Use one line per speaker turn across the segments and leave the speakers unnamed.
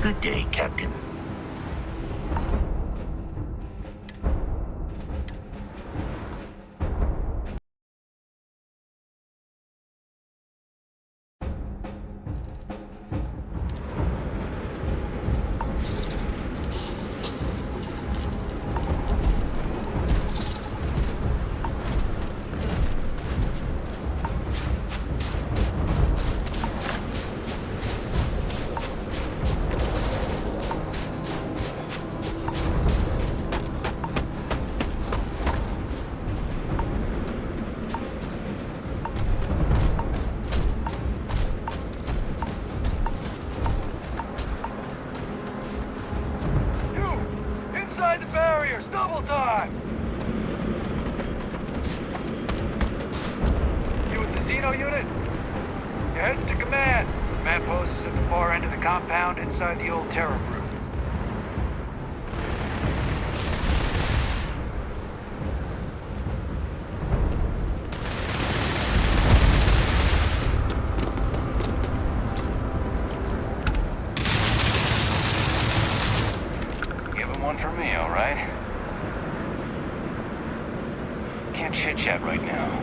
Good day, Captain.
Inside the barriers, double time! You with the Xeno unit? You're heading to command. Command post is at the far end of the compound inside the old Terror Group.
One for me, all right? Can't chit-chat right now.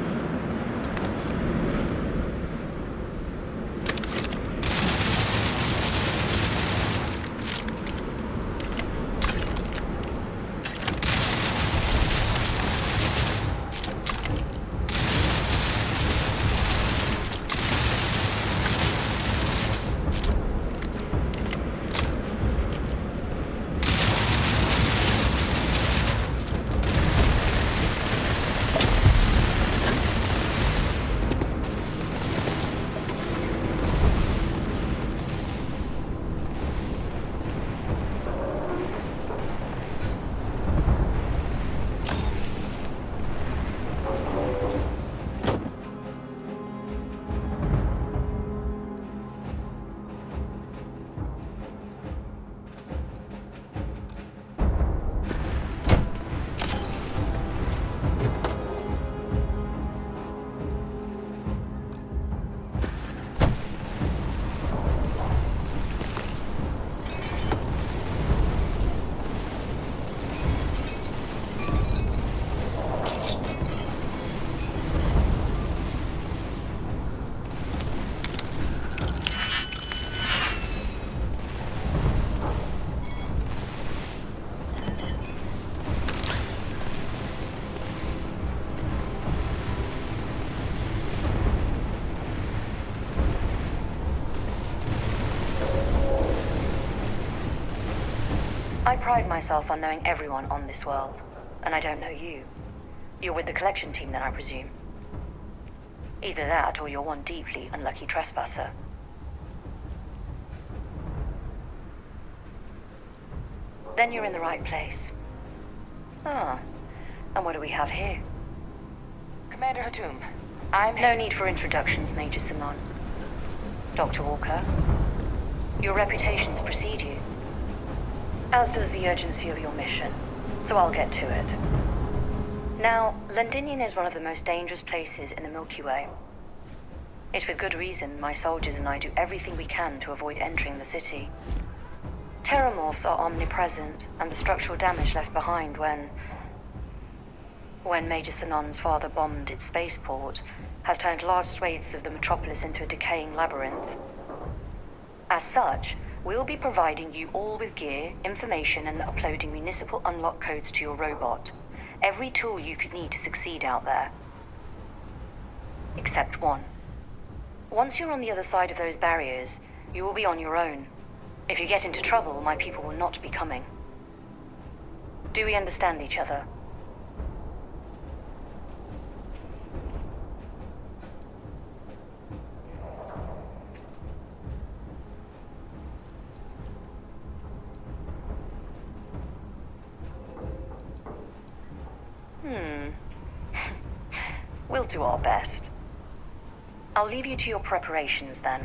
I pride myself on knowing everyone on this world, and I don't know you. You're with the collection team then, I presume? Either that, or you're one deeply unlucky trespasser. Then you're in the right place. Ah, and what do we have here?
Commander Hatum,
No need for introductions, Major Simon. Dr. Walker, your reputations precede you. As does the urgency of your mission, so I'll get to it. Now, Londinium is one of the most dangerous places in the Milky Way. It's with good reason my soldiers and I do everything we can to avoid entering the city. Terramorphs are omnipresent, and the structural damage left behind when Major Sinon's father bombed its spaceport has turned large swathes of the metropolis into a decaying labyrinth. As such, we'll be providing you all with gear, information, and uploading municipal unlock codes to your robot. Every tool you could need to succeed out there. Except one. Once you're on the other side of those barriers, you will be on your own. If you get into trouble, my people will not be coming. Do we understand each other? We'll do our best. I'll leave you to your preparations then.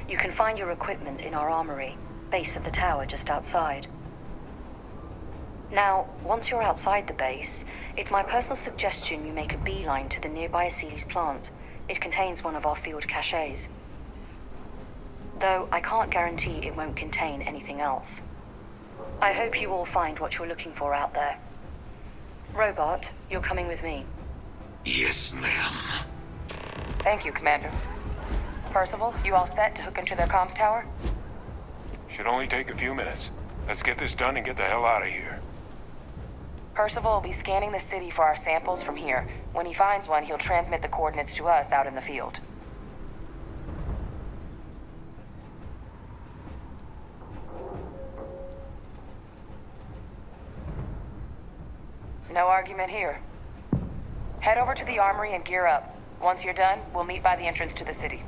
You can find your equipment in our armory, base of the tower just outside. Now, once you're outside the base, it's my personal suggestion you make a beeline to the nearby Aceles plant. It contains one of our field caches. though I can't guarantee it won't contain anything else. I hope you all find what you're looking for out there. Robot, you're coming with me.
Yes, ma'am.
Thank you, Commander. Percival, you all set to hook into their comms tower?
Should only take a few minutes. Let's get this done and get the hell out of here.
Percival will be scanning the city for our samples from here. When he finds one, he'll transmit the coordinates to us out in the field. No argument here. Head over to the armory and gear up. Once you're done, we'll meet by the entrance to the city.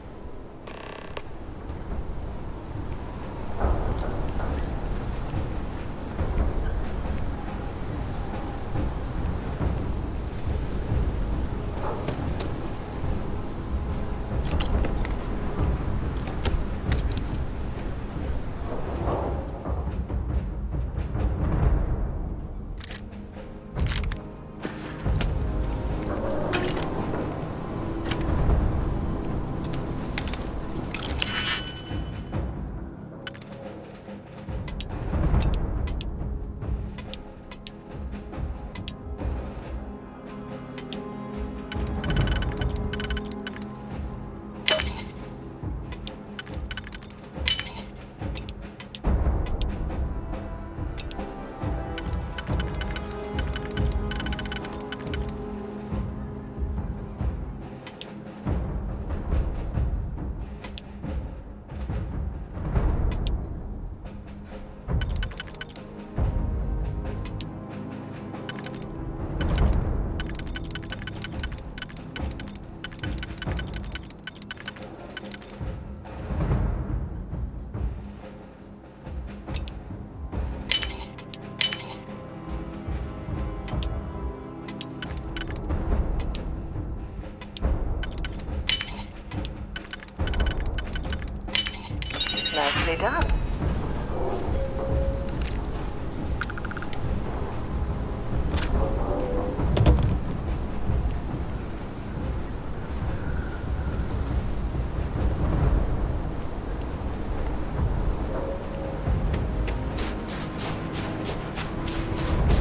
Nicely done.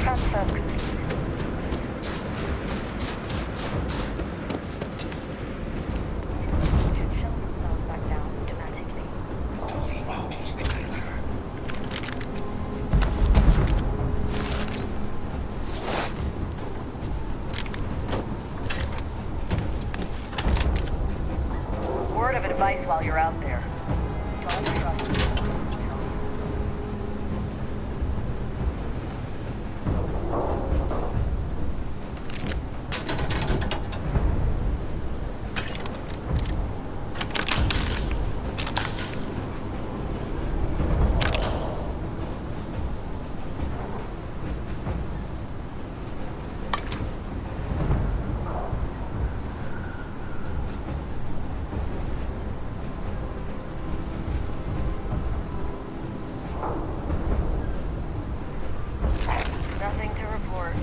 Transfers complete. Should shut themselves back down automatically.
To the mountains, Commander.
Word of advice while you're out there. Don't trust what the voices tell you. Nothing to report.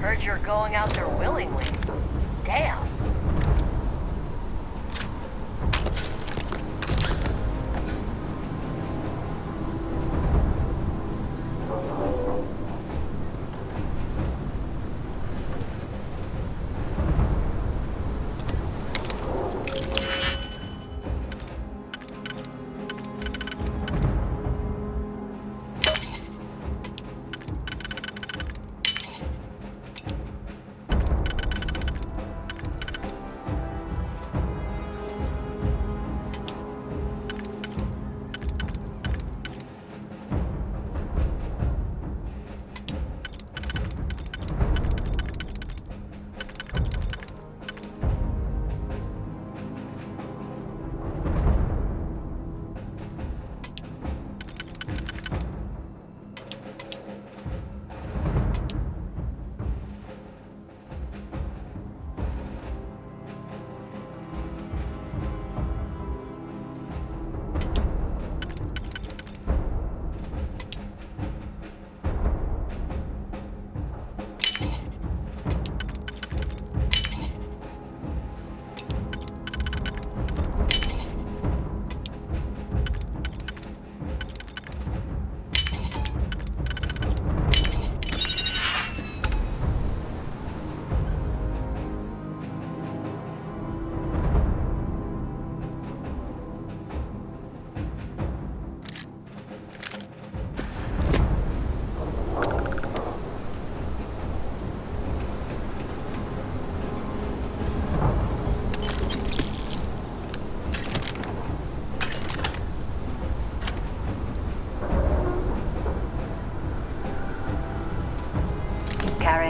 Heard you're going out there willingly. Damn.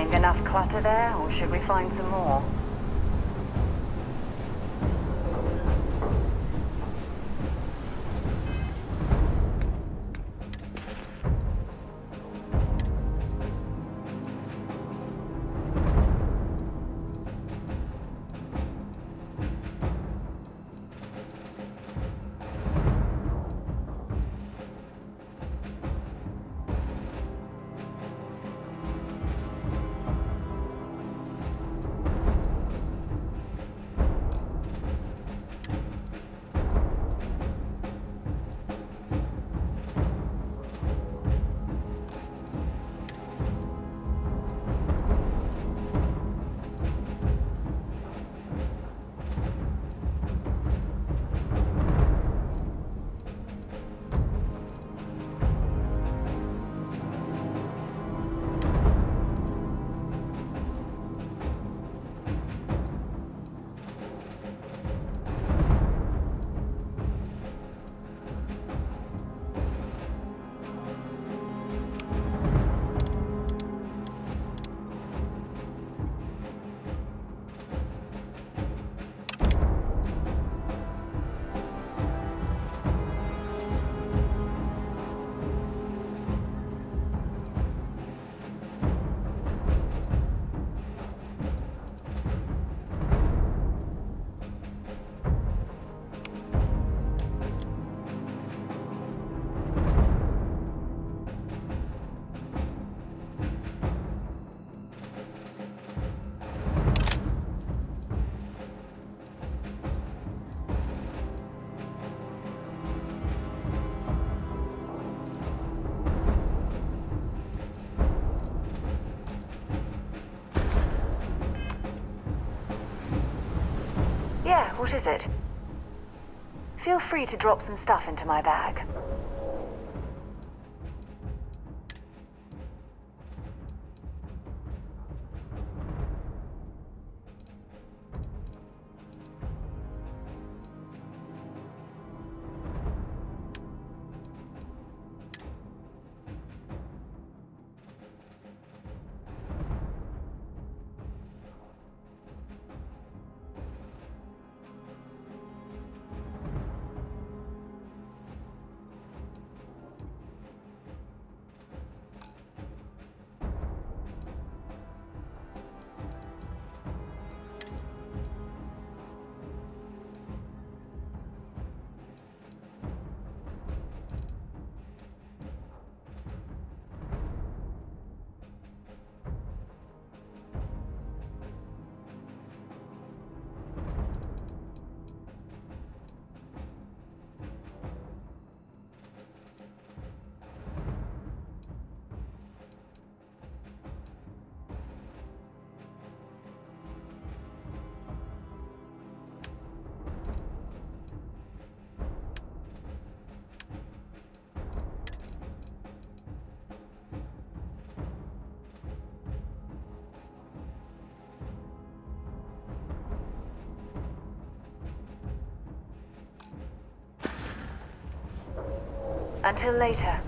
Think enough clutter there, or should we find some more? Yeah, what is it? Feel free to drop some stuff into my bag. Until later.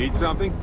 Need something?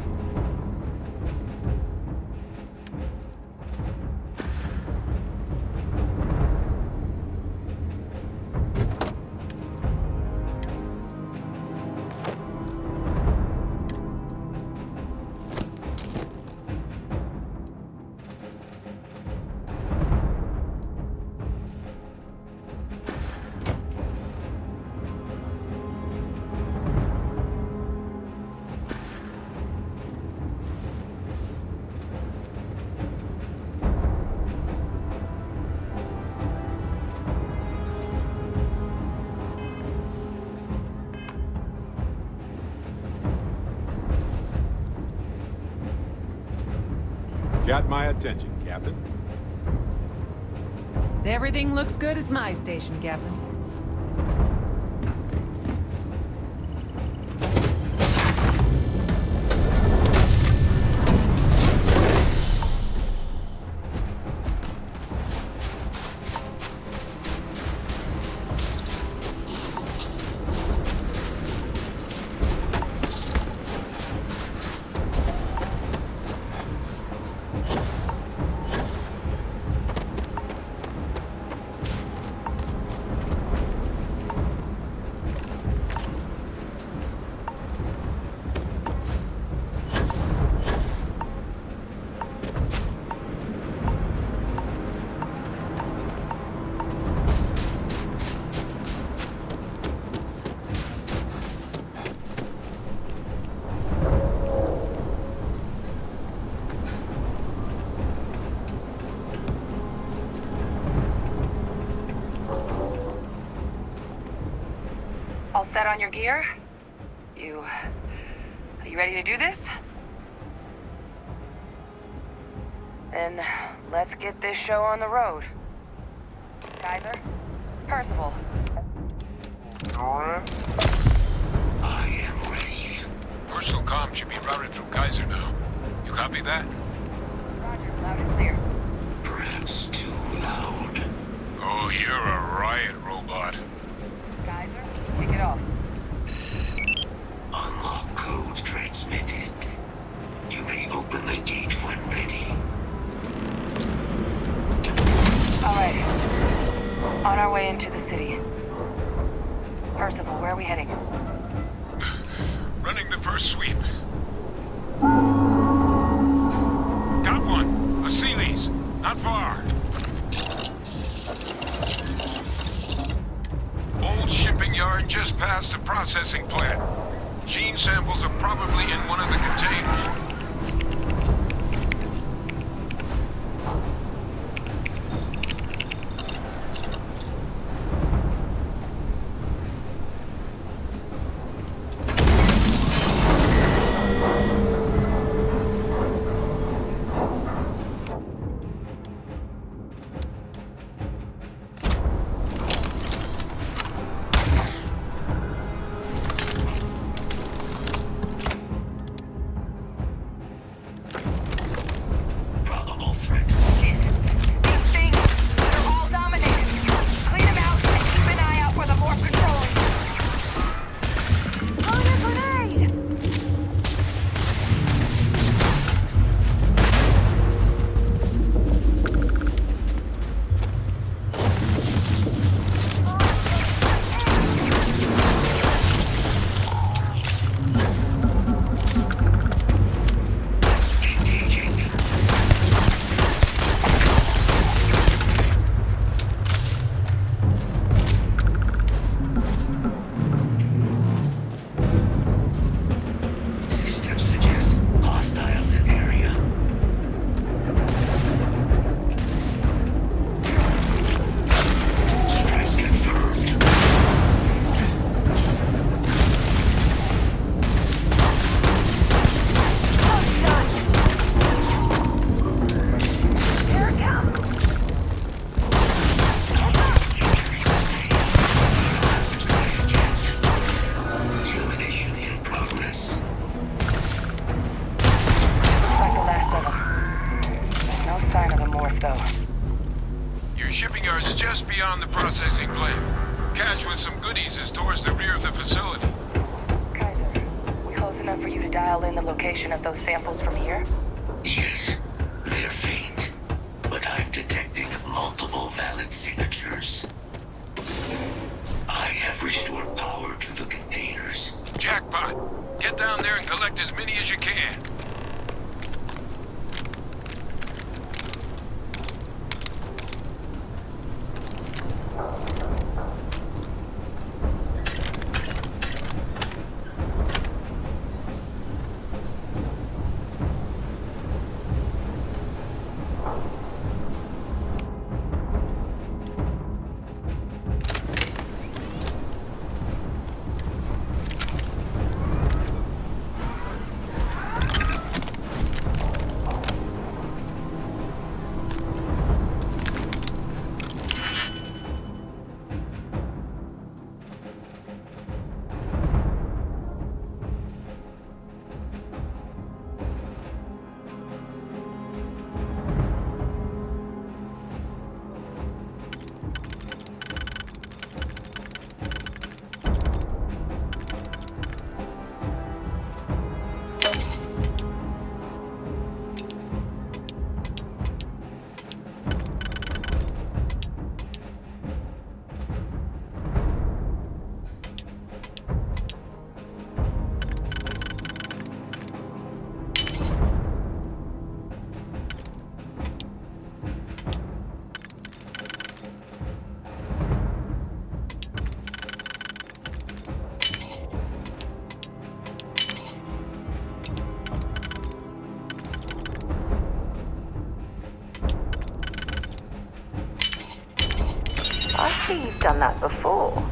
Got my attention, Captain.
Everything looks good at my station, Captain.
All set on your gear? Are you ready to do this? Then let's get this show on the road. Kaiser? Percival?
I am ready.
Personal comm should be routed through Kaiser now. You copy that?
Roger, loud and clear.
Perhaps too loud.
Oh, you're a riot robot.
Kaiser, kick it off.
Unlock code transmitted. You may open the gate when ready.
All right. On our way into the city. Percival, where are we heading?
Running the first sweep. Got one. A Sealy's. Not far. Old shipping yard just past the processing plant. Gene samples are probably in one of the containers.
Probable threat.
Shit. These things, they're all dominated. Clean them out and keep an eye out for the more controlling. Load a grenade!
Engaging. Systems suggest hostiles in area. Strike confirmed.
Here it comes!
Injury sustained. You'll have to try again. Elimination in progress.
Looks like the last of them. No sign of the morph, though.
Your shipping yard's just beyond the processing plant. Cache with some goodies is towards the rear of the facility.
Kaiser, we close close enough for you to dial in the location of those samples from here?
Yes, they're faint, but I'm detecting multiple valid signatures. I have restored power to the containers.
Jackpot. Get down there and collect as many as you can.
I see you've done that before.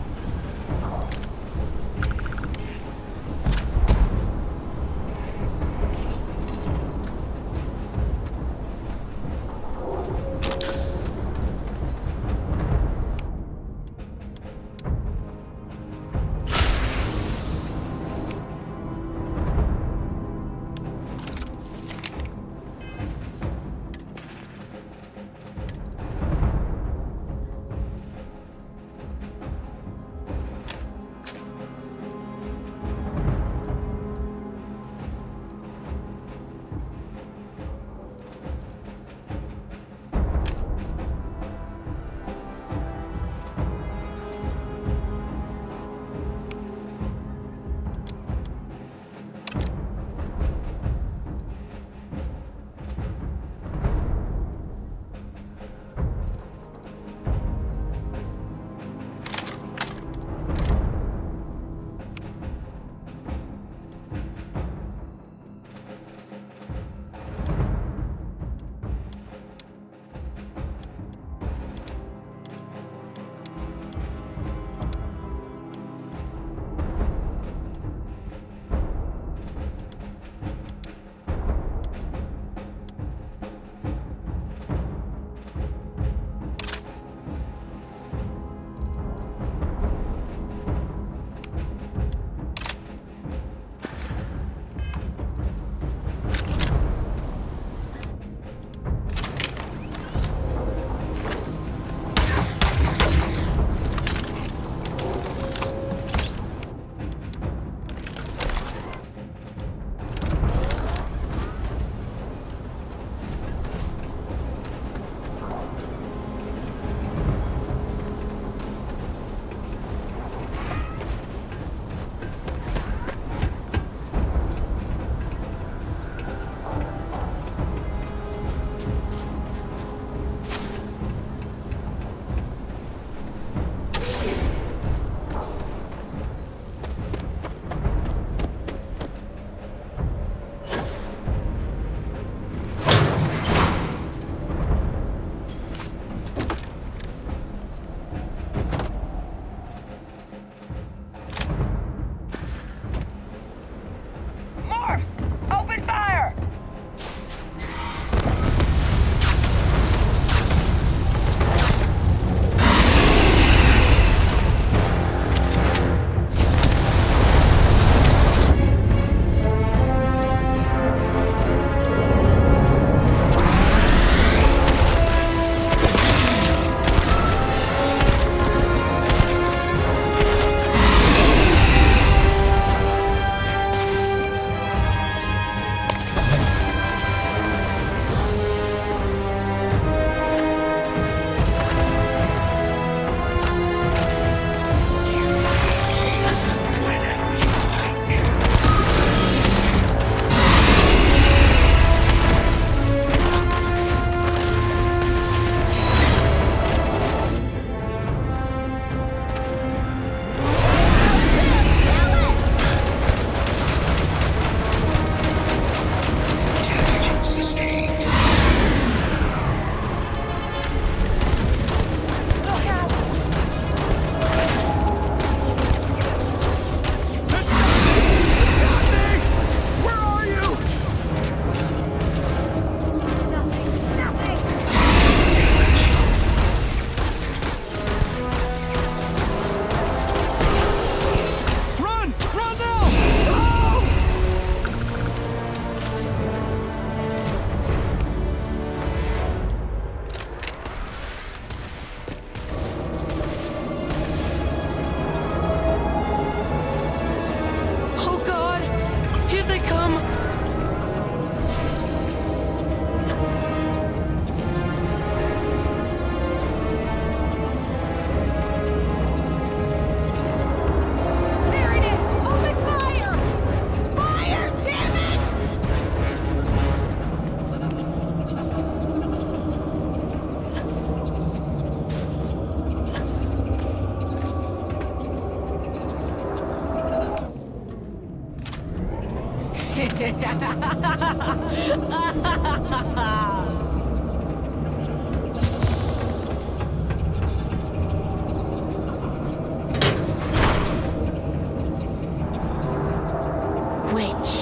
Which?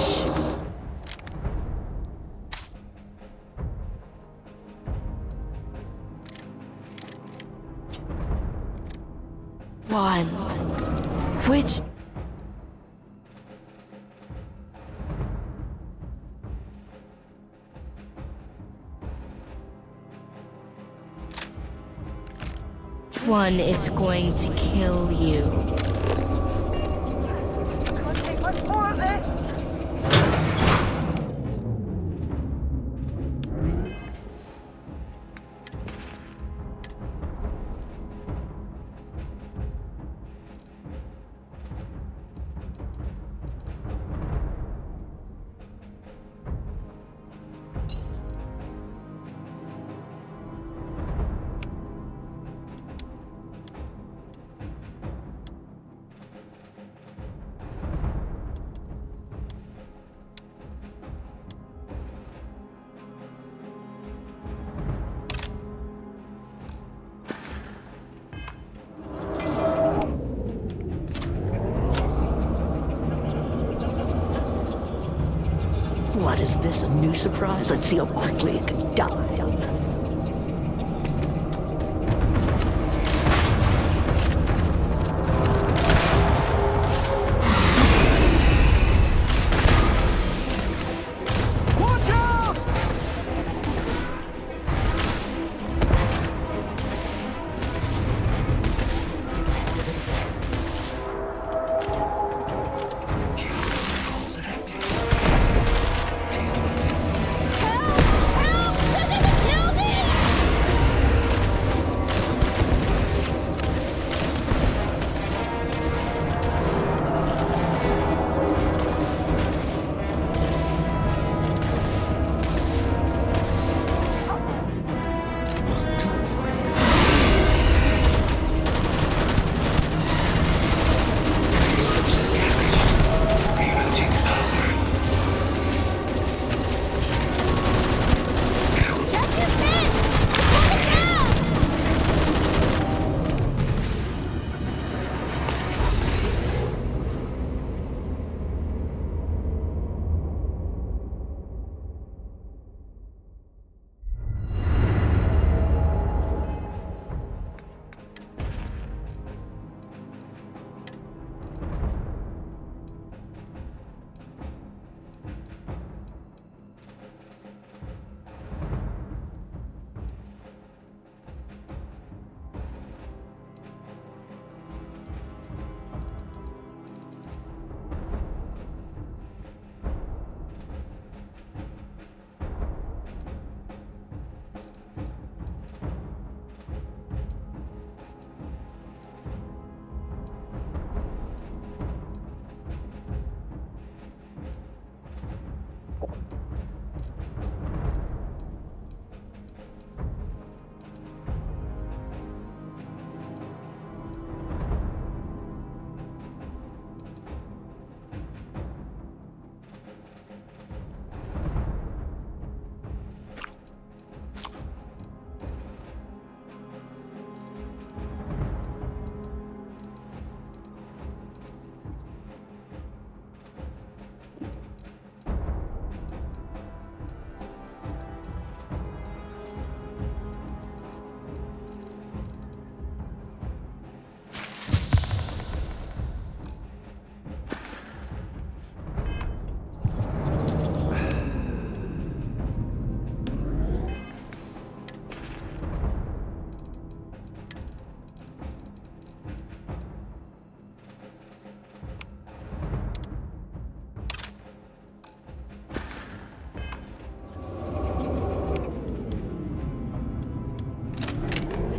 One. Which? One is going to kill you.
Can't take much more of this.
What is this, a new surprise? Let's see how quickly it can die.
Watch out!
Falls active. Systems are damaged. Rerouting power.
Check your fence! Put it down!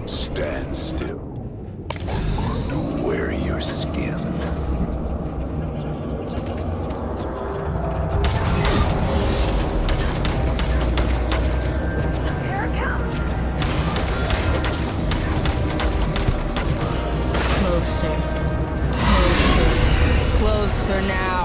Stand still. To wear your skin.
Here it comes.
Closer. Closer. Closer now.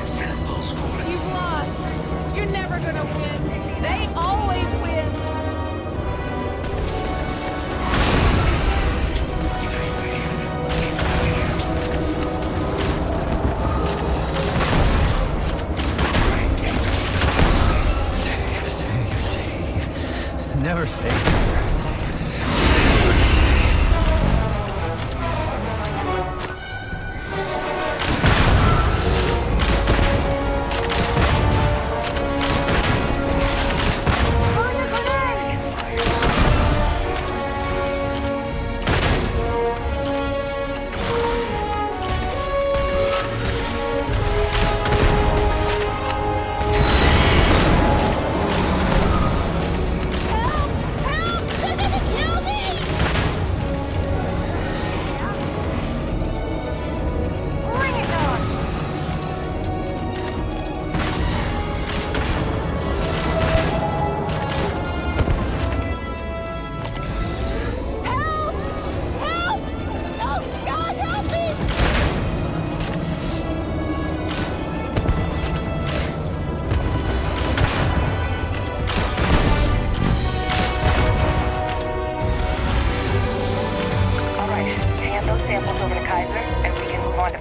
samples, Cora.
You've lost. You're never gonna win. They always win.
Evaluation insufficient.
Save. Never save.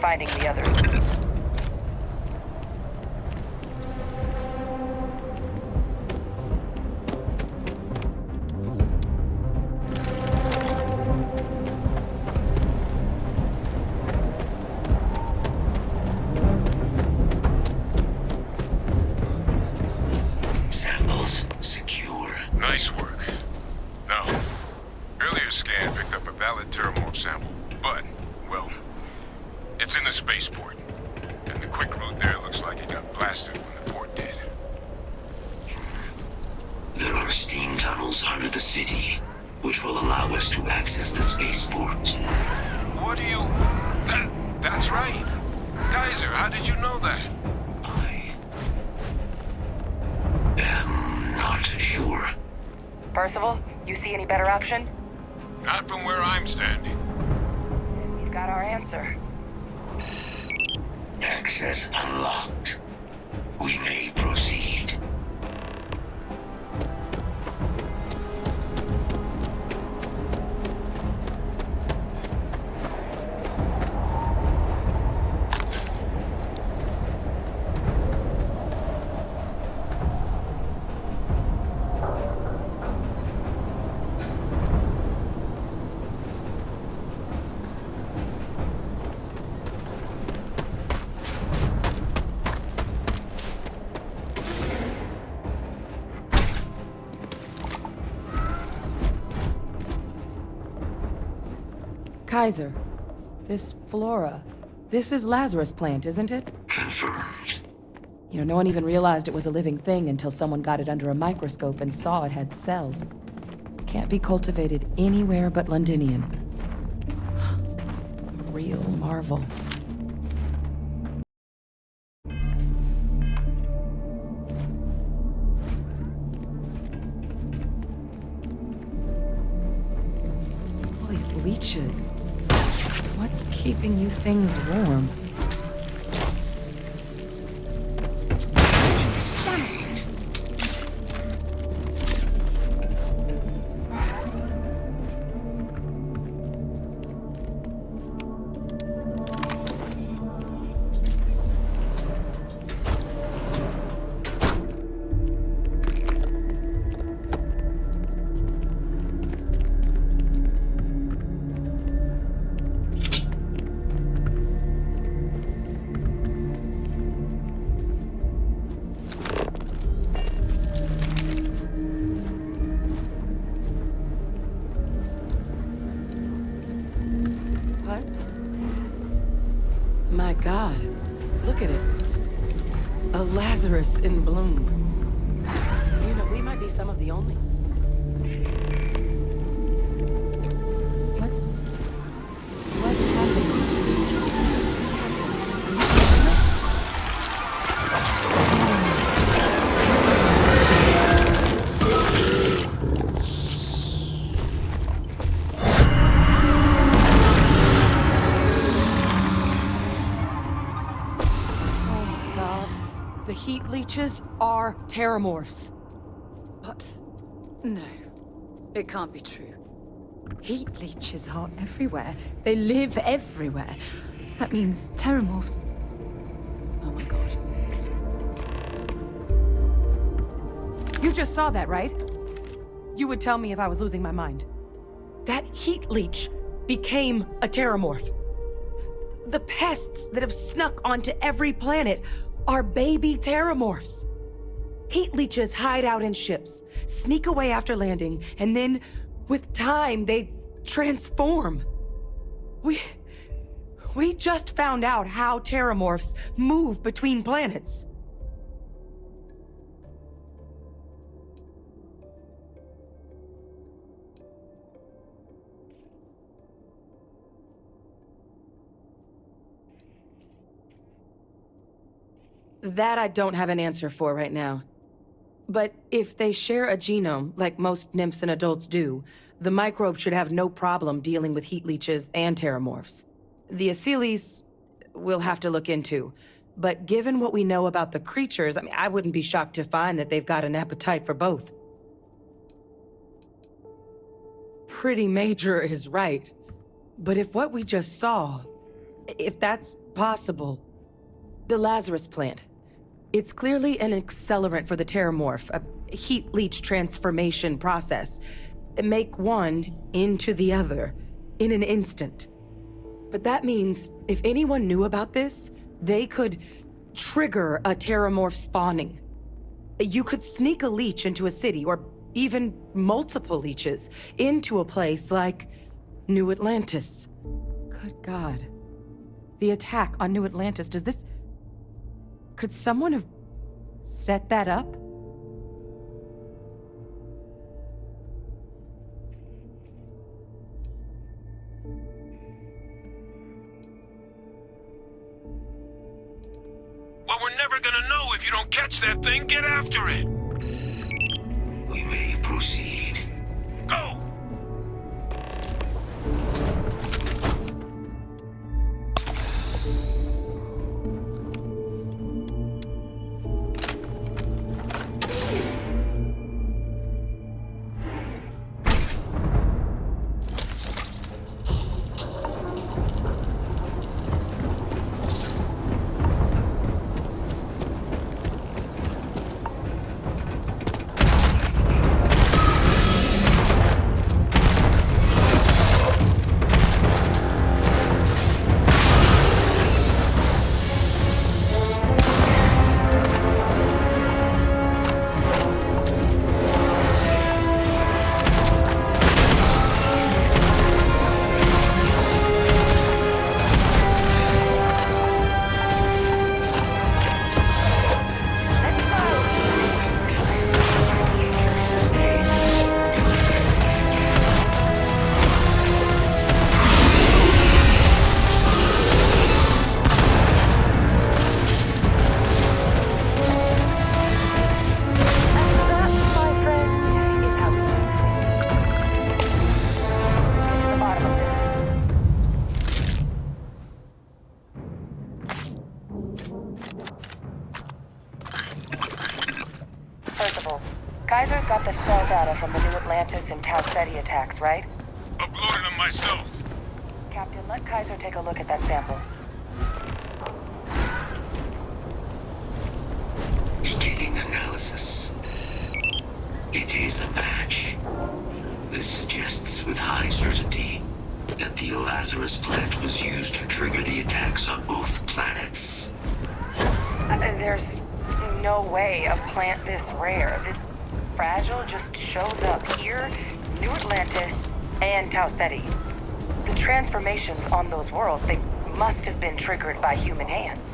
finding the others.
Samples secure.
Nice work. Now, earlier scan picked up a valid Terramorph sample, but, well, it's in the spaceport. And the quick route there looks like it got blasted when the port did.
There are steam tunnels under the city, which will allow us to access the spaceport.
What do you... That's right. Kaiser, how did you know that?
I am not sure.
Percival, you see any better option?
Not from where I'm standing.
We've got our answer.
Access unlocked. We may proceed.
Kaiser, this flora, this is Lazarus plant, isn't it?
Confirmed.
You know, no one even realized it was a living thing until someone got it under a microscope and saw it had cells. Can't be cultivated anywhere but Londinian. A real marvel. All these leeches. What's keeping you things warm? What's that? My God, look at it. A Lazarus in bloom. You know, we might be some of the only. What's happening? Oh my God. The heat leeches are terramorphs.
What? No. It can't be true. Heat leeches are everywhere. They live everywhere. That means terramorphs. Oh my god.
You just saw that, right? You would tell me if I was losing my mind. That heat leech became a terramorph. The pests that have snuck onto every planet are baby terramorphs. Heat leeches hide out in ships, sneak away after landing, and then, with time, they transform. We just found out how terramorphs move between planets. That I don't have an answer for right now. But if they share a genome, like most nymphs and adults do, the microbe should have no problem dealing with heat leeches and terramorphs. The Asylees, we'll have to look into. But given what we know about the creatures, I wouldn't be shocked to find that they've got an appetite for both. Pretty Major is right. But if what we just saw, if that's possible, the Lazarus plant, it's clearly an accelerant for the terramorph, a heat leech transformation process. Make one into the other in an instant. But that means if anyone knew about this, they could trigger a terramorph spawning. You could sneak a leech into a city, or even multiple leeches, into a place like New Atlantis. Good God. The attack on New Atlantis, could someone have set that up?
Well, we're never gonna know if you don't catch that thing. Get after it.
We may proceed.
Go!
Kaiser's got the cell data from the New Atlantis and Tau Ceti attacks, right?
Uploading them myself.
Captain, let Kaiser take a look at that sample.
Beginning analysis. It is a match. This suggests with high certainty that the Lazarus plant was used to trigger the attacks on both planets.
There's no way a plant this rare, this fragile, just shows up here, New Atlantis, and Tau Ceti. The transformations on those worlds, they must have been triggered by human hands.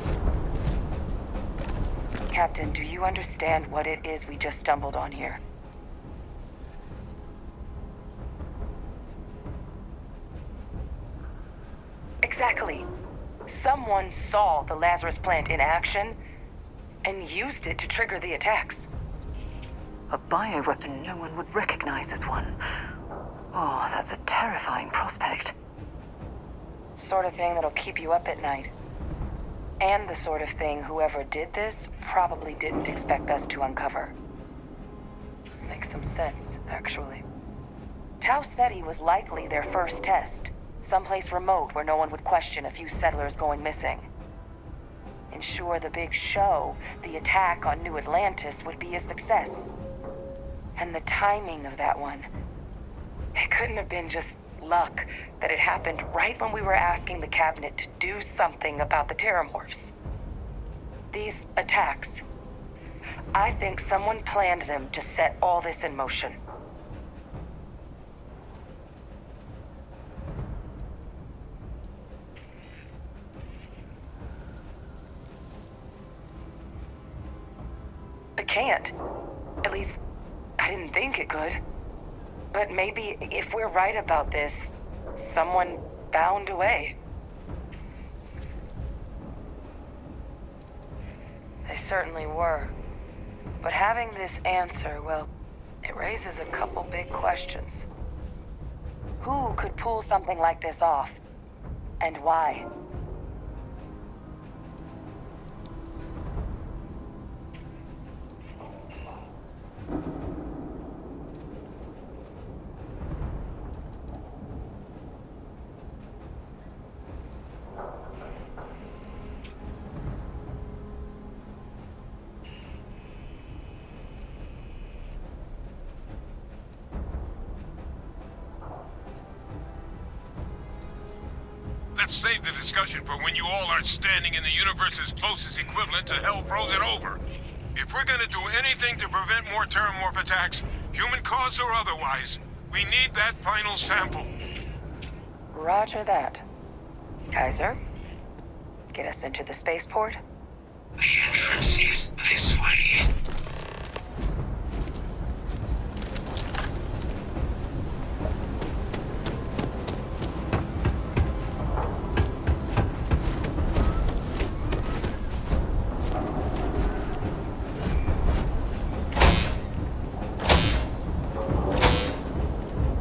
Captain, do you understand what it is we just stumbled on here? Exactly. Someone saw the Lazarus plant in action and used it to trigger the attacks.
A bioweapon no one would recognize as one. Oh, that's a terrifying prospect.
Sort of thing that'll keep you up at night. And the sort of thing whoever did this probably didn't expect us to uncover. Makes some sense, actually. Tau Ceti was likely their first test. Someplace remote where no one would question a few settlers going missing. Ensure the big show, the attack on New Atlantis, would be a success. And the timing of that one... It couldn't have been just luck that it happened right when we were asking the cabinet to do something about the Terramorphs. These attacks... I think someone planned them to set all this in motion. It can't. At least, I didn't think it could. But maybe if we're right about this, someone found a way. They certainly were. But having this answer, well, it raises a couple big questions. Who could pull something like this off? And why?
Let's save the discussion for when you all aren't standing in the universe's closest equivalent to hell frozen over. If we're gonna do anything to prevent more Terramorph attacks, human cause or otherwise, we need that final sample.
Roger that. Kaiser, get us into the spaceport?
The entrance is this way.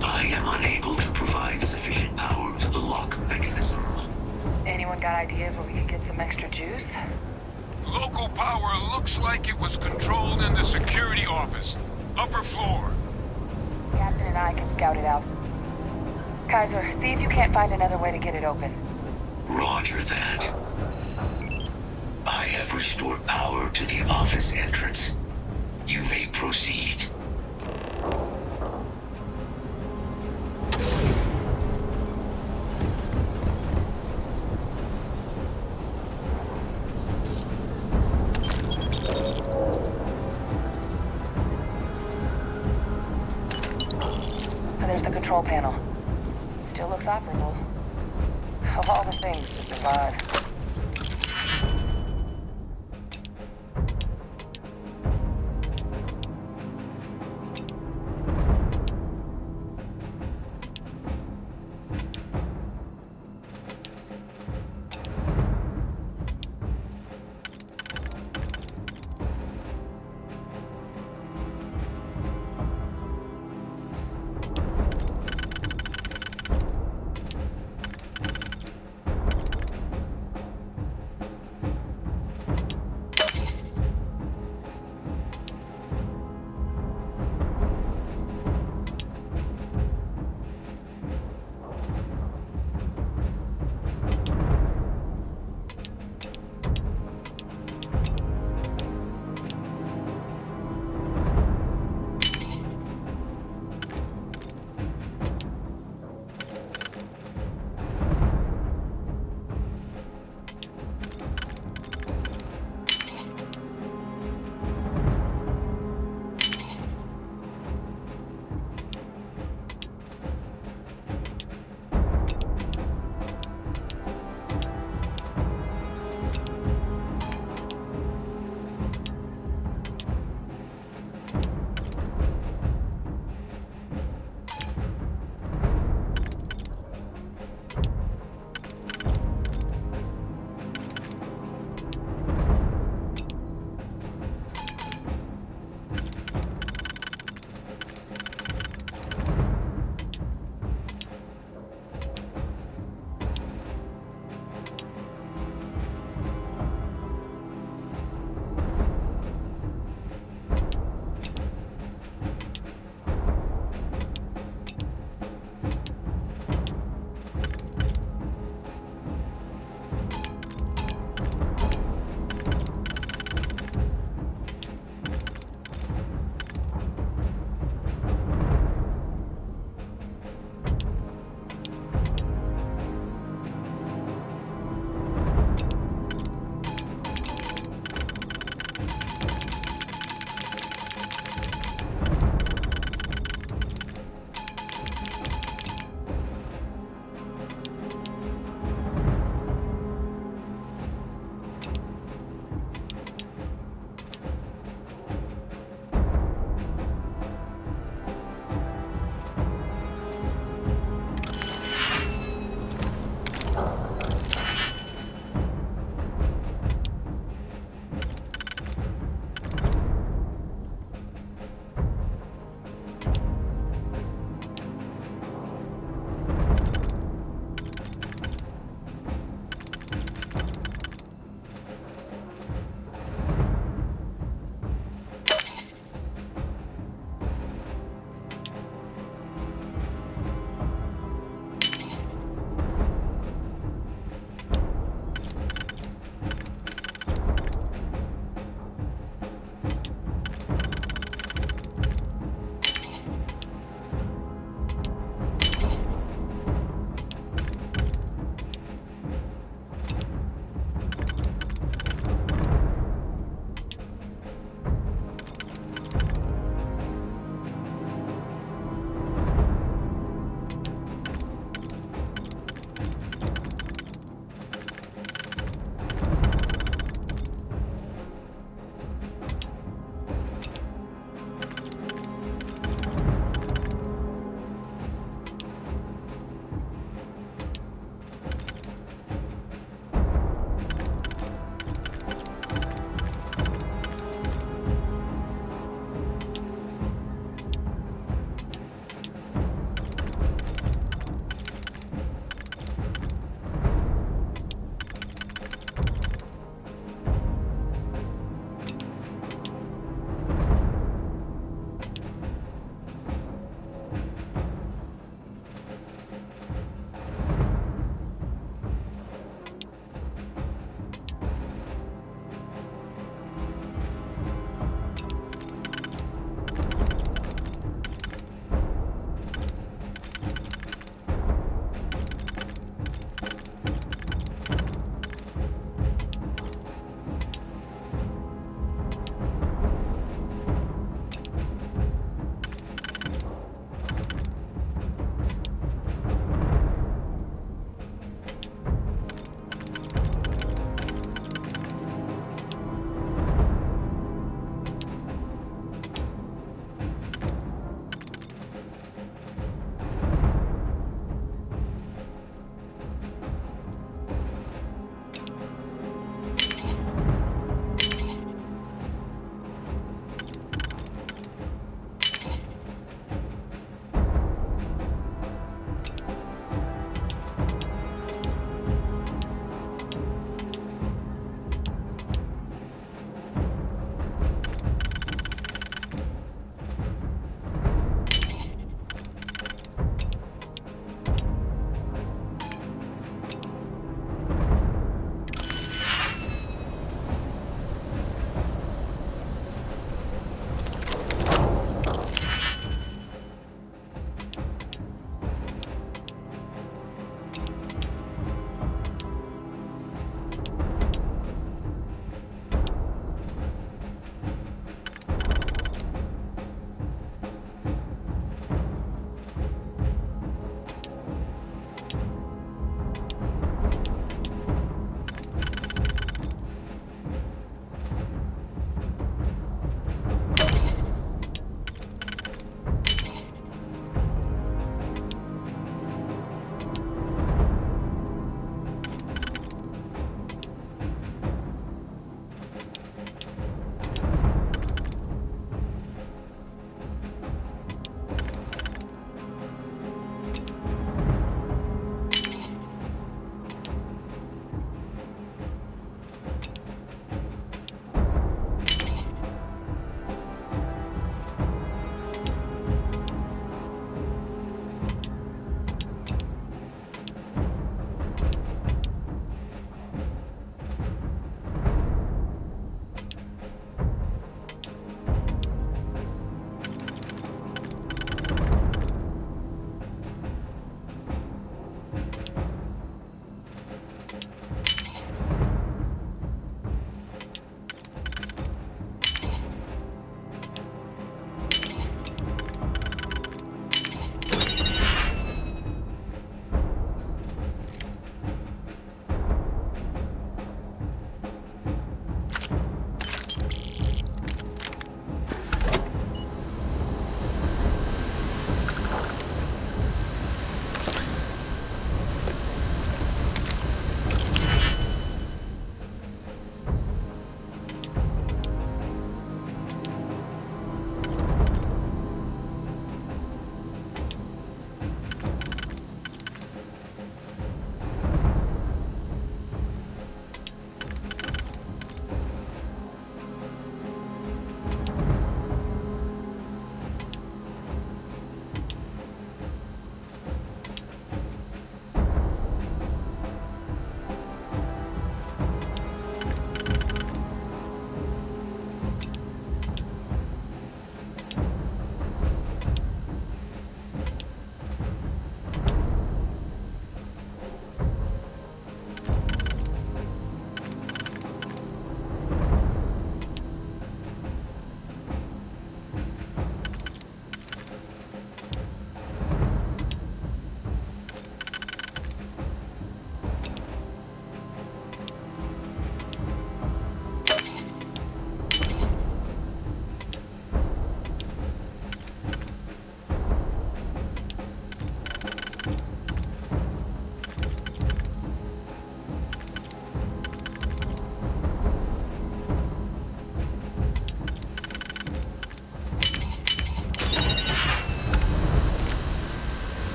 I am unable to provide sufficient power to the lock mechanism.
Anyone got ideas where we could get some extra juice?
Local power looks like it was controlled in the security office. Upper floor.
Captain and I can scout it out. Kaiser, see if you can't find another way to get it open.
Roger that. I have restored power to the office entrance. You may proceed.
There's the control panel. Still looks operable. Of all the things to survive.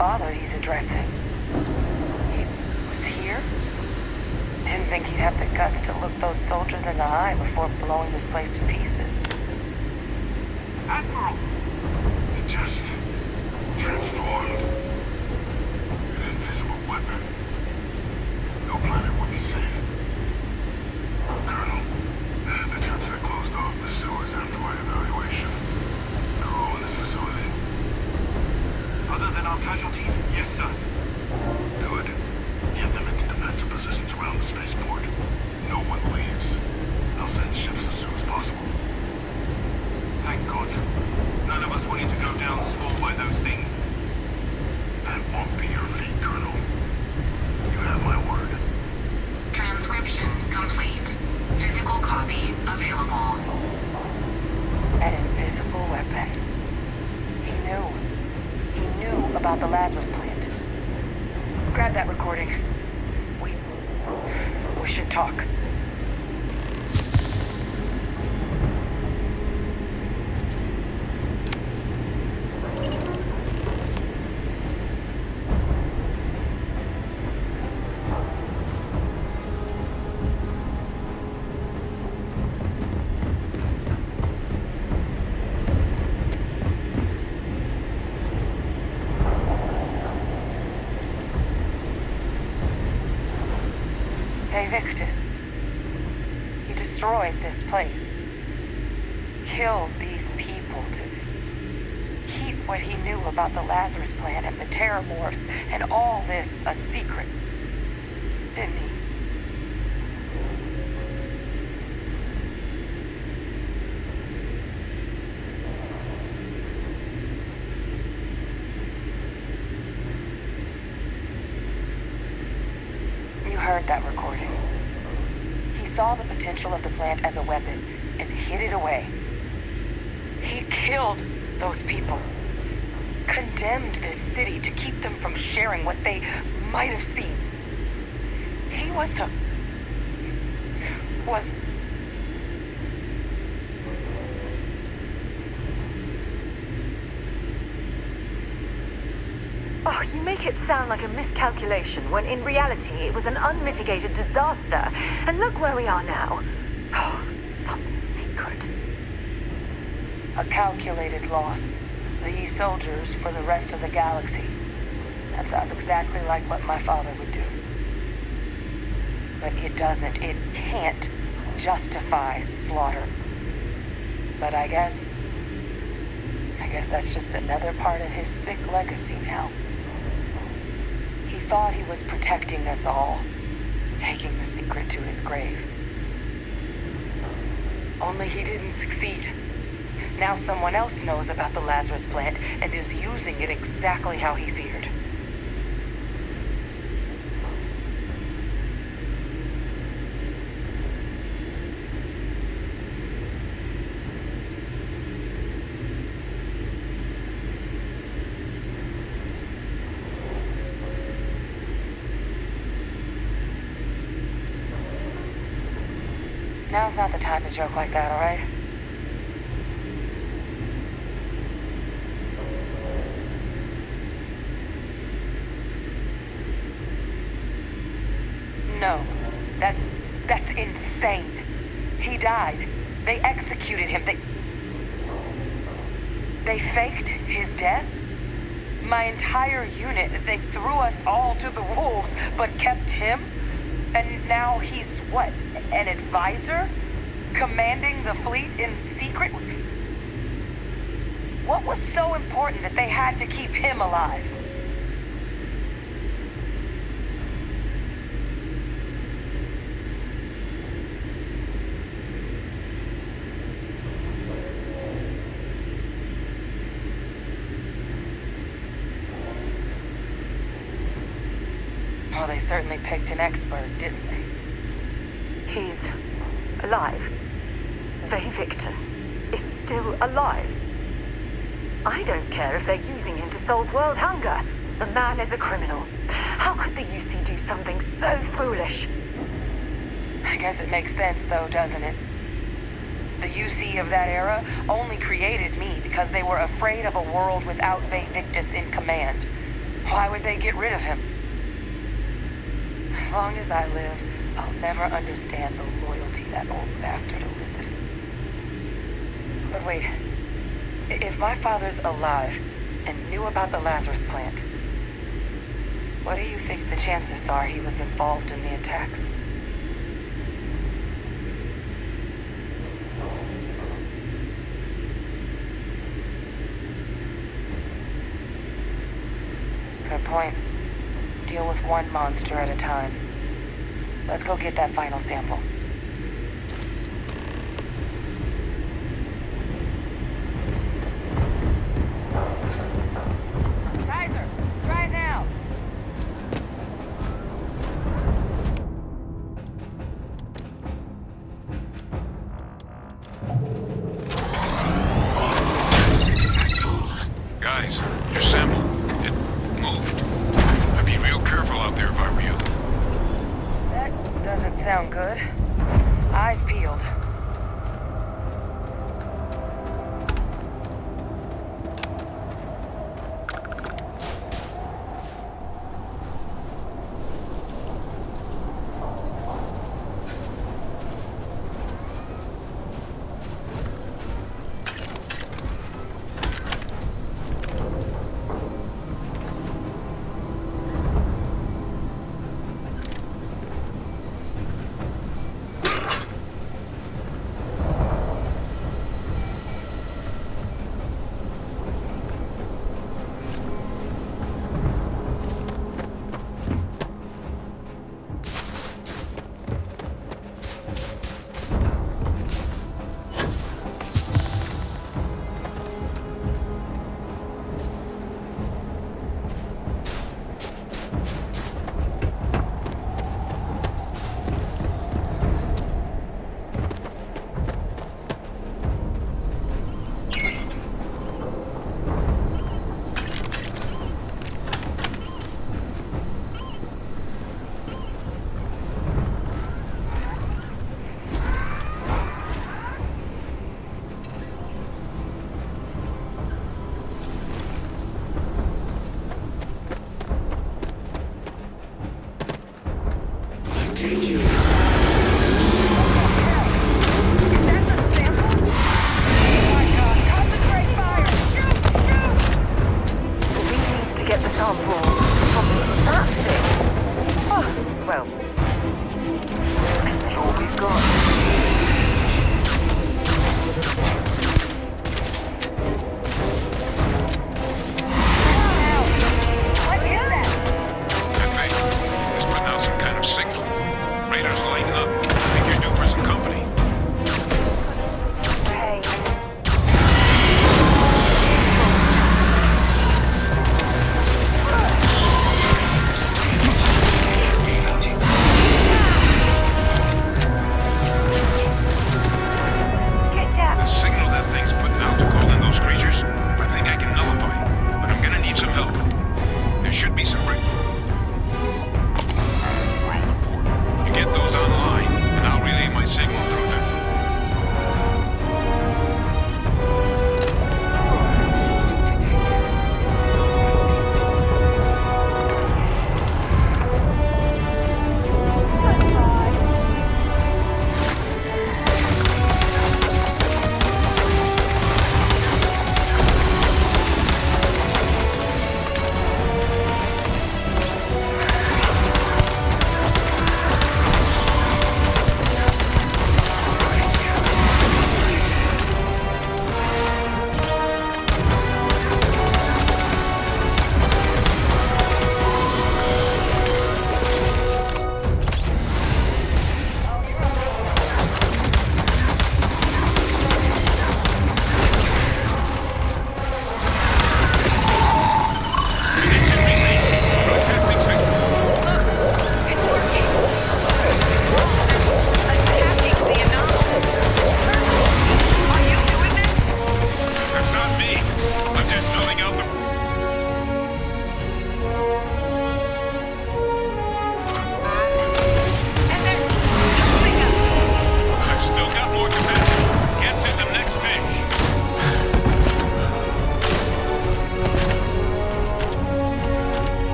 father he's addressing. He was here? Didn't think he'd have the guts to look those soldiers in the eye before blowing this place to pieces.
Admiral! It just transformed. An invisible weapon. No planet would be safe. Colonel, the troops that closed off the sewers after my evaluation, they're all in this facility.
Other than our casualties, yes, sir.
Good. Get them into defensive positions around the spaceport. No one leaves. They'll send ships as soon as possible.
Thank God. None of us wanted to go down small by those things.
That won't be your fate, Colonel. You have my word.
Transcription complete. Physical copy available.
An invisible weapon. He knew. He knew about the Lazarus plant. Grab that recording. We should talk. Victus. He destroyed this place. Killed these people to keep what he knew about the Lazarus plant and the Terramorphs and all this a secret. Didn't he? You heard that recording. He saw the potential of the plant as a weapon and hid it away. He killed those people. Condemned this city to keep them from sharing what they might have seen. He was
Oh, you make it sound like a miscalculation, when in reality it was an unmitigated disaster. And look where we are now. Oh, some secret.
A calculated loss. These soldiers for the rest of the galaxy. That sounds exactly like what my father would do. But it can't justify slaughter. But I guess that's just another part of his sick legacy now. He thought he was protecting us all, taking the secret to his grave. Only he didn't succeed. Now someone else knows about the Lazarus plant and is using it exactly how he feared. Now's not the time to joke like that, all right? No, that's insane. He died. They executed him. They faked his death? My entire unit, they threw us all to the wolves, but kept him? And now he's what, an advisor? Commanding the fleet in secret? What was so important that they had to keep him alive? Well, they certainly picked an expert, didn't they?
He's alive. Victus is still alive. I don't care if they're using him to solve world hunger. The man is a criminal. How could the UC do something so foolish?
I guess it makes sense, though, doesn't it? The UC of that era only created me because they were afraid of a world without Victus in command. Why would they get rid of him? As long as I live, I'll never understand the loyalty that old bastard elicited. But wait, if my father's alive and knew about the Lazarus plant, what do you think the chances are he was involved in the attacks? Good point. Deal with one monster at a time. Let's go get that final sample. Kaiser, try it now.
Successful.
Guys, your sample, it moved. I'd be real careful out there if I were you.
That doesn't sound good.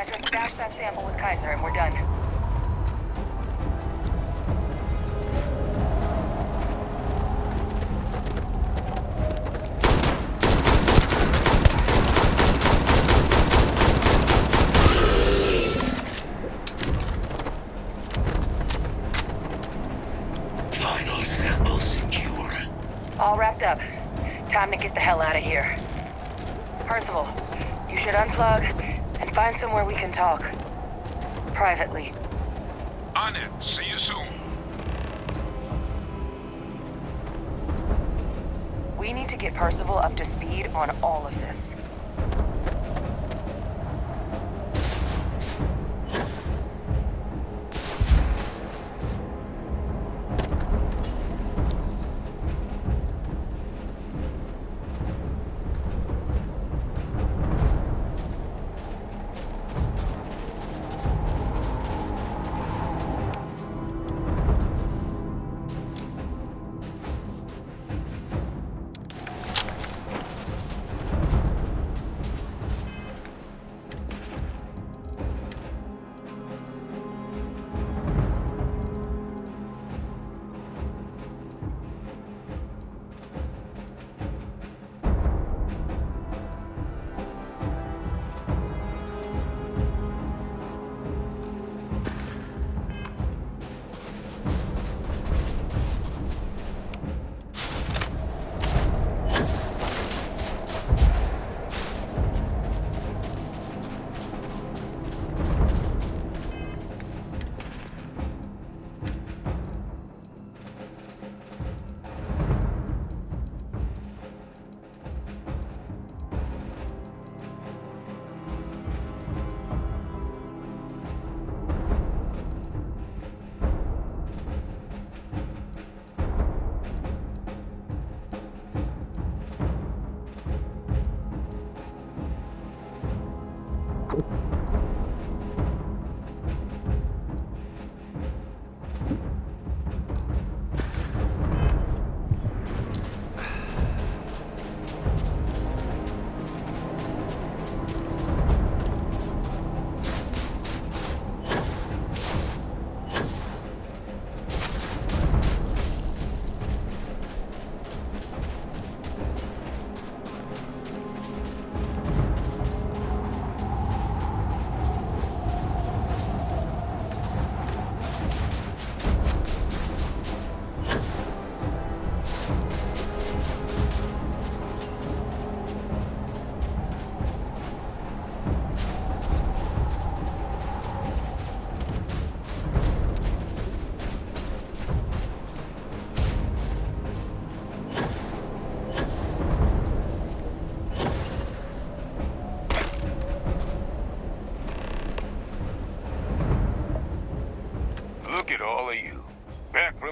Necker, stash that sample with Kaiser and we're done.
Final sample secure.
All wrapped up. Time to get the hell out of here. Percival, you should unplug and find somewhere we can talk. Privately.
On it. See you soon.
We need to get Percival up to speed on all of this.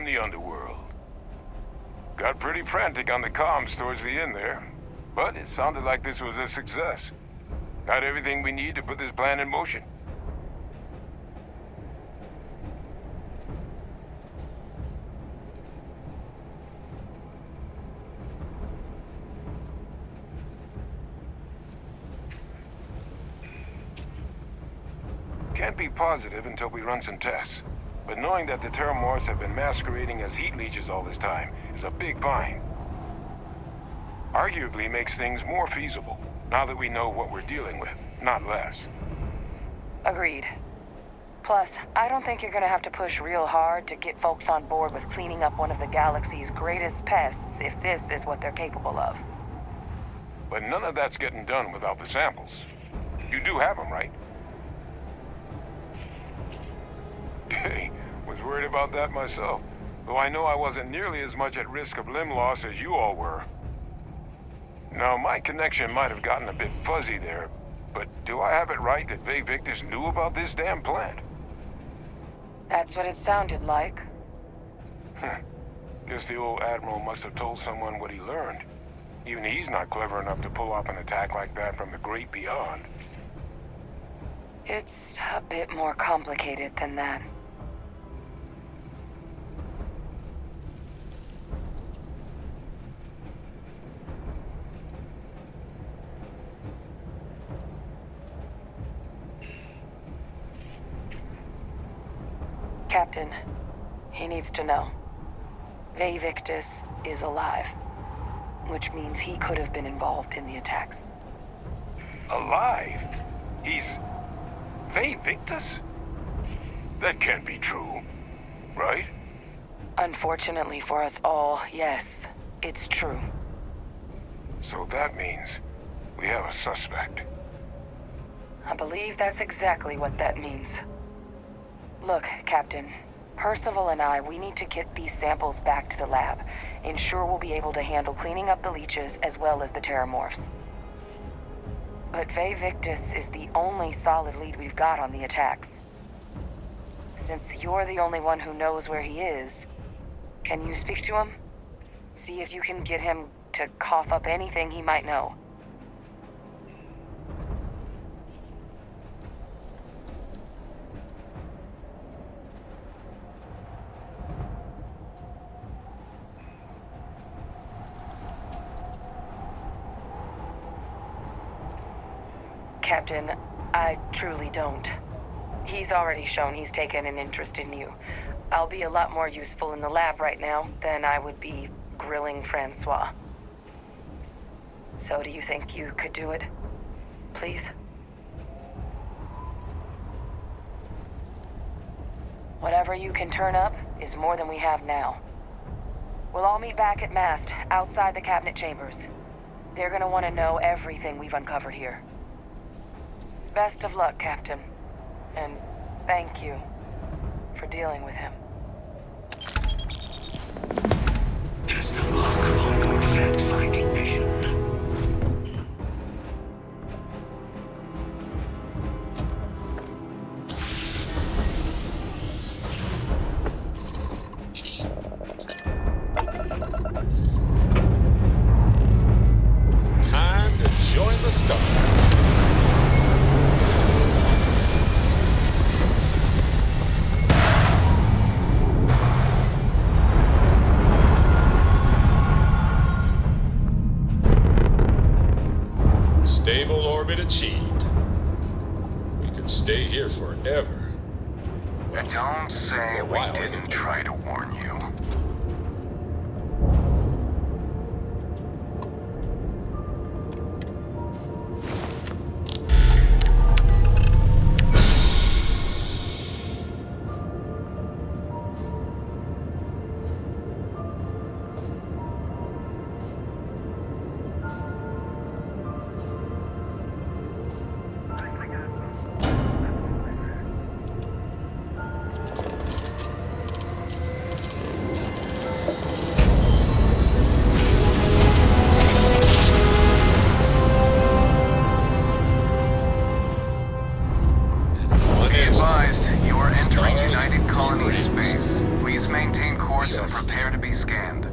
The underworld. Got pretty frantic on the comms towards the end there, but it sounded like this was a success. Got everything we need to put this plan in motion. Can't be positive until we run some tests. But knowing that the Terramorphs have been masquerading as heat leeches all this time is a big find. Arguably makes things more feasible, now that we know what we're dealing with, not less.
Agreed. Plus, I don't think you're gonna have to push real hard to get folks on board with cleaning up one of the galaxy's greatest pests if this is what they're capable of.
But none of that's getting done without the samples. You do have them, right? Hey, was worried about that myself, though I know I wasn't nearly as much at risk of limb loss as you all were. Now, my connection might have gotten a bit fuzzy there, but do I have it right that Vay Victus knew about this damn plant?
That's what it sounded like.
Guess the old Admiral must have told someone what he learned. Even he's not clever enough to pull off an attack like that from the great beyond.
It's a bit more complicated than that. Captain, he needs to know. Victus is alive, which means he could have been involved in the attacks.
Alive? He's... Victus? That can't be true, right?
Unfortunately for us all, yes, it's true.
So that means we have a suspect.
I believe that's exactly what that means. Look, Captain, Percival and I, we need to get these samples back to the lab. Ensure we'll be able to handle cleaning up the leeches as well as the terramorphs. But Victus is the only solid lead we've got on the attacks. Since you're the only one who knows where he is, can you speak to him? See if you can get him to cough up anything he might know. Captain, I truly don't. He's already shown he's taken an interest in you. I'll be a lot more useful in the lab right now than I would be grilling Francois. So do you think you could do it? Please? Whatever you can turn up is more than we have now. We'll all meet back at Mast, outside the cabinet chambers. They're gonna want to know everything we've uncovered here. Best of luck, Captain. And thank you for dealing with him.
Best of luck on your fact-finding mission.
Time to join the stars. Stable orbit achieved. We could stay here forever.
Don't say we
Wow.
didn't try to warn you. Be advised, you are entering United Colony space. Please maintain course and prepare to be scanned.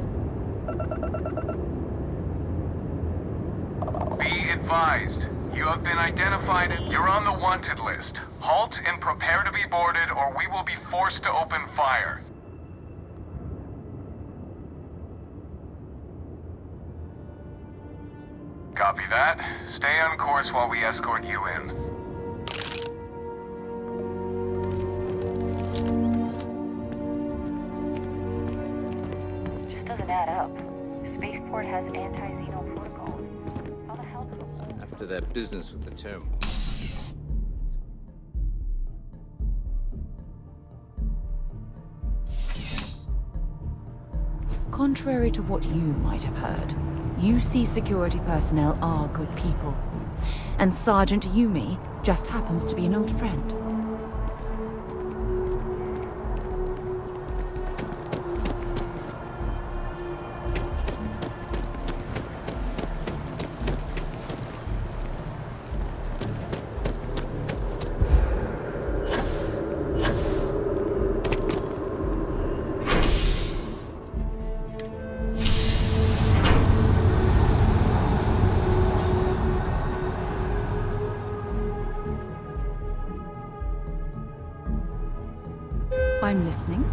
Be advised, you have been identified. You're on the wanted list. Halt and prepare to be boarded, or we will be forced to open fire. Copy that. Stay on course while we escort you in.
Just doesn't add up. Spaceport has anti-Xeno protocols. How the hell does it...
After that business with the terminal.
Contrary to what you might have heard, UC security personnel are good people. And Sergeant Yumi just happens to be an old friend. I'm listening.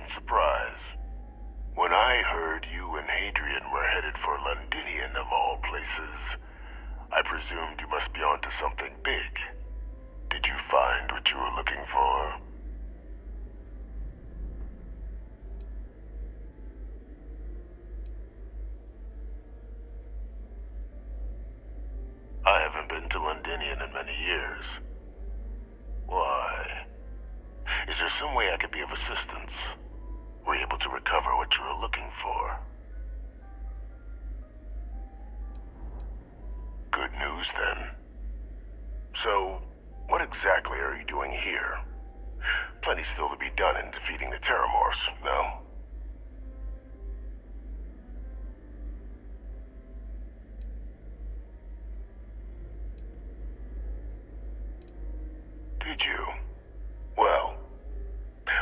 surprise. When I heard you and Hadrian were headed for Londinian of all places, I presumed you must be onto something big. Did you find what you were looking for? I haven't been to Londinian in many years. Why? Is there some way I could be of assistance? Were you able to recover what you were looking for? Good news, then. So, what exactly are you doing here? Plenty still to be done in defeating the Terramorphs, no? Did you? Well,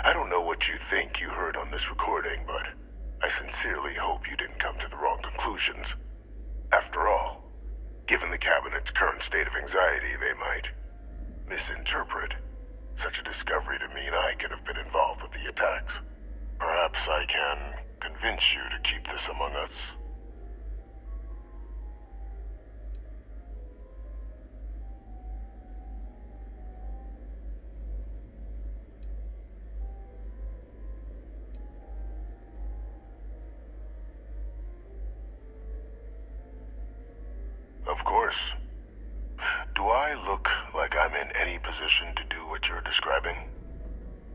I don't know what you think you heard on this recording, but I sincerely hope you didn't come to the wrong conclusions. After all, given the Cabinet's current state of anxiety, they might misinterpret such a discovery to mean I could have been involved with the attacks. Perhaps I can convince you to keep this among us. Of course. Do I look like I'm in any position to do what you're describing?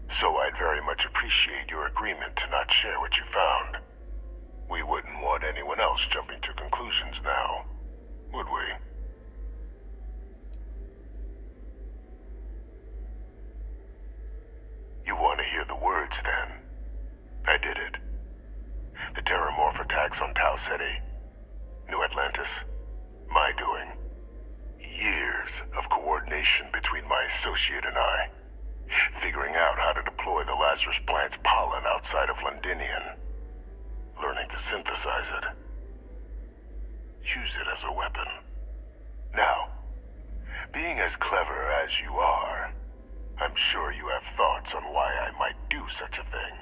So I'd very much appreciate your agreement to not share what you found. We wouldn't want anyone else jumping to conclusions now, would we? You want to hear the words, then? I did it. The Terramorph attacks on Tau Ceti, New Atlantis, my doing. Years of coordination between my associate and I, figuring out how to deploy the Lazarus plant's pollen outside of Londinian, learning to synthesize it, use it as a weapon. Now, being as clever as you are, I'm sure you have thoughts on why I might do such a thing.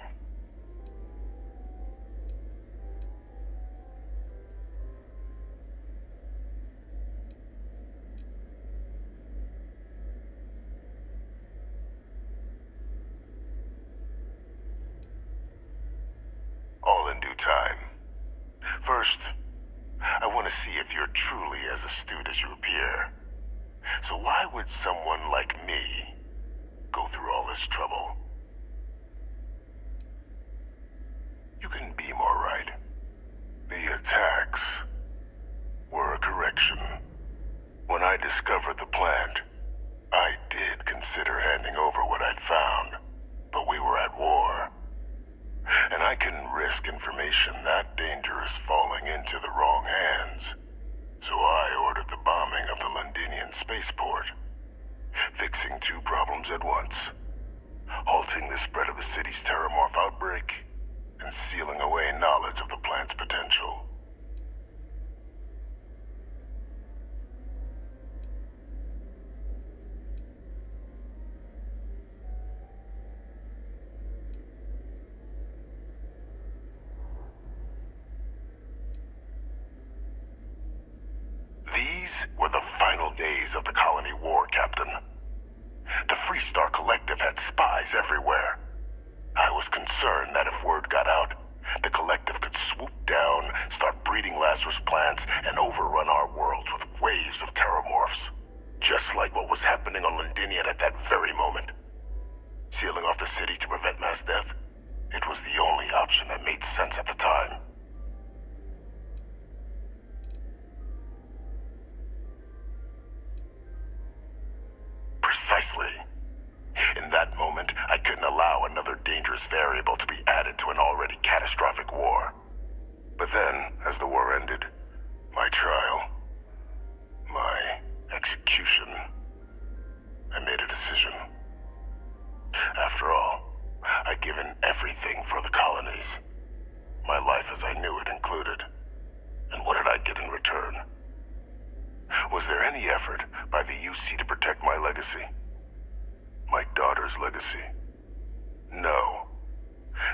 All in due time. First, I want to see if you're truly as astute as you appear. So why would someone like me go through all this trouble? You couldn't be more right. The attacks were a correction. When I discovered the plant, I did consider handing over what I'd found, but we were at war. And I couldn't risk information that dangerous falling into the wrong hands. So I ordered the bombing of the Londinian spaceport, fixing two problems at once: halting the spread of the city's Terramorph outbreak, and sealing away knowledge of the plant's potential. These were the final days of the colony war, Captain. The Freestar Collective had spies everywhere. I was concerned that if word got out, the Collective could swoop down, start breeding Lazarus plants, and overrun our worlds with waves of Terramorphs. Just like what was happening on Londinian at that very moment. Sealing off the city to prevent mass death? It was the only option that made sense at the time. Precisely. In that moment, I couldn't allow another dangerous variable to be added to an already catastrophic war. But then, as the war ended, my trial, my execution, I made a decision. After all, I'd given everything for the colonies. My life as I knew it included. And what did I get in return? Was there any effort by the UC to protect my legacy? My daughter's legacy? No.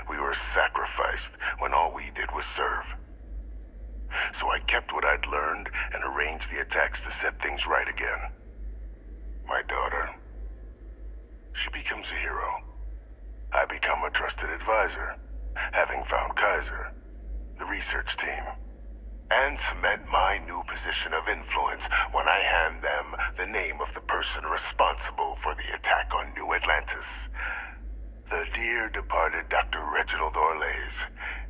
We were sacrificed when all we did was serve. So I kept what I'd learned and arranged the attacks to set things right again. My daughter, she becomes a hero. I become a trusted advisor, having found Kaiser, the research team, and cement my new position of influence when I hand them the name of the person responsible for the attack on New Atlantis. The dear departed Dr. Reginald Orlays,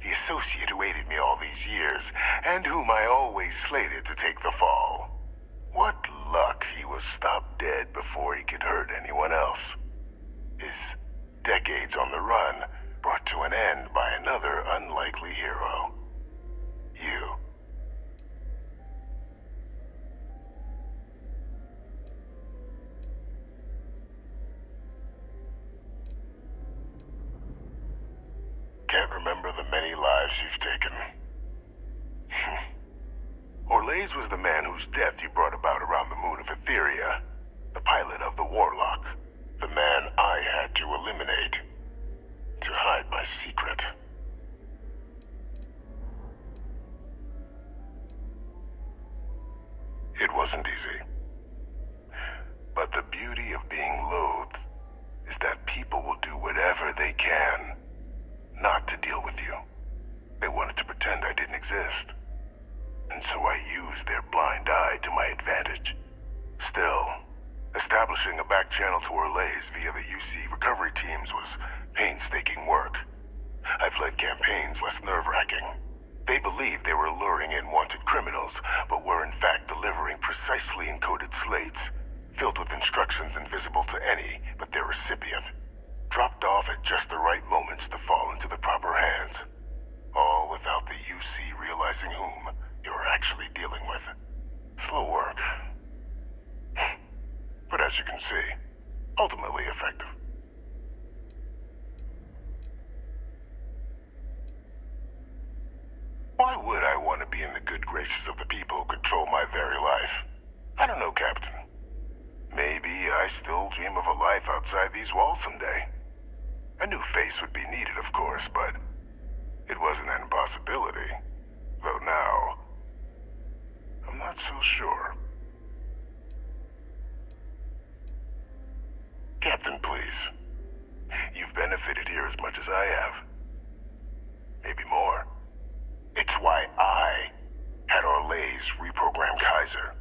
the associate who aided me all these years, and whom I always slated to take the fall. What luck he was stopped dead before he could hurt anyone else. His decades on the run brought to an end by another unlikely hero. You. Can't remember the many lives you've taken. Orlays was the man whose death you brought about around the moon of Etheria, the pilot of the Warlock, the man I had to eliminate, to hide my secret. It wasn't easy. But the beauty of being loathed is that people will do whatever they can not to deal with you. They wanted to pretend I didn't exist. And so I used their blind eye to my advantage. Still, establishing a back channel to Orlays via the UC recovery teams was painstaking work. I've led campaigns less nerve-wracking. They believed they were luring in wanted criminals, but were in fact delivering precisely encoded slates, filled with instructions invisible to any but their recipient, dropped off at just the right moments to fall into the proper hands. All without the UC realizing whom you were actually dealing with. Slow work. But as you can see, ultimately effective. Why would I want to be in the good graces of the people who control my very life? I don't know, Captain. Maybe I still dream of a life outside these walls someday. A new face would be needed, of course, but it wasn't an impossibility. Though now, I'm not so sure. Captain, please. You've benefited here as much as I have. Maybe more. It's why I had Orlays reprogram Kaiser.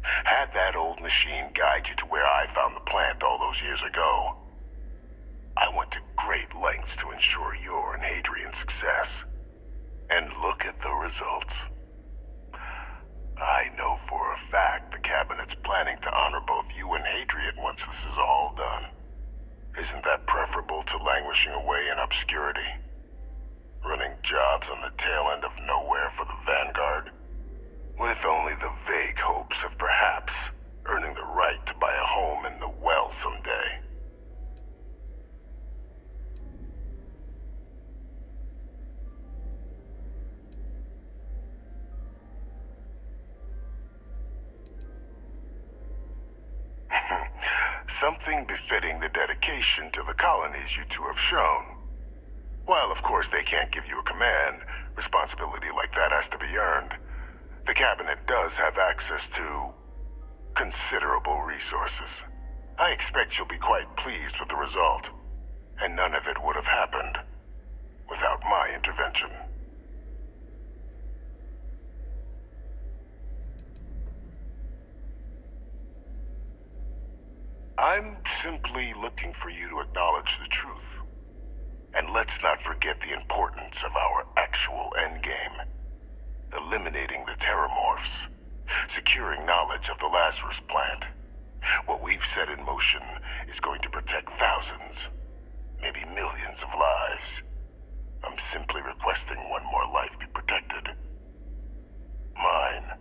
Had that old machine guide you to where I found the plant all those years ago. I went to great lengths to ensure your and Hadrian's success. And look at the results. I know for a fact the Cabinet's planning to honor both you and Hadrian once this is all done. Isn't that preferable to languishing away in obscurity? Running jobs on the tail end of nowhere for the Vanguard? With only the vague hopes of perhaps earning the right to buy a home in the well someday. Something befitting the dedication to the colonies you two have shown. While of course they can't give you a command, responsibility like that has to be earned. The Cabinet does have access to considerable resources. I expect you'll be quite pleased with the result, and none of it would have happened without my intervention. I'm simply looking for you to acknowledge the truth. And let's not forget the importance of our actual endgame. Eliminating the Terramorphs. Securing knowledge of the Lazarus plant. What we've set in motion is going to protect thousands, maybe millions of lives. I'm simply requesting one more life be protected. Mine.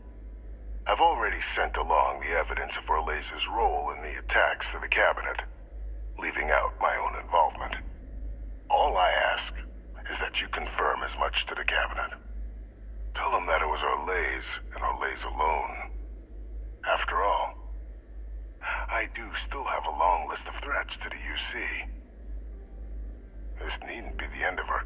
I've already sent along the evidence of Orlays' role in the attacks to the Cabinet, leaving out my own involvement. All I ask is that you confirm as much to the Cabinet. Tell them that it was Orlays and Orlays alone. After all, I do still have a long list of threats to the UC. This needn't be the end of our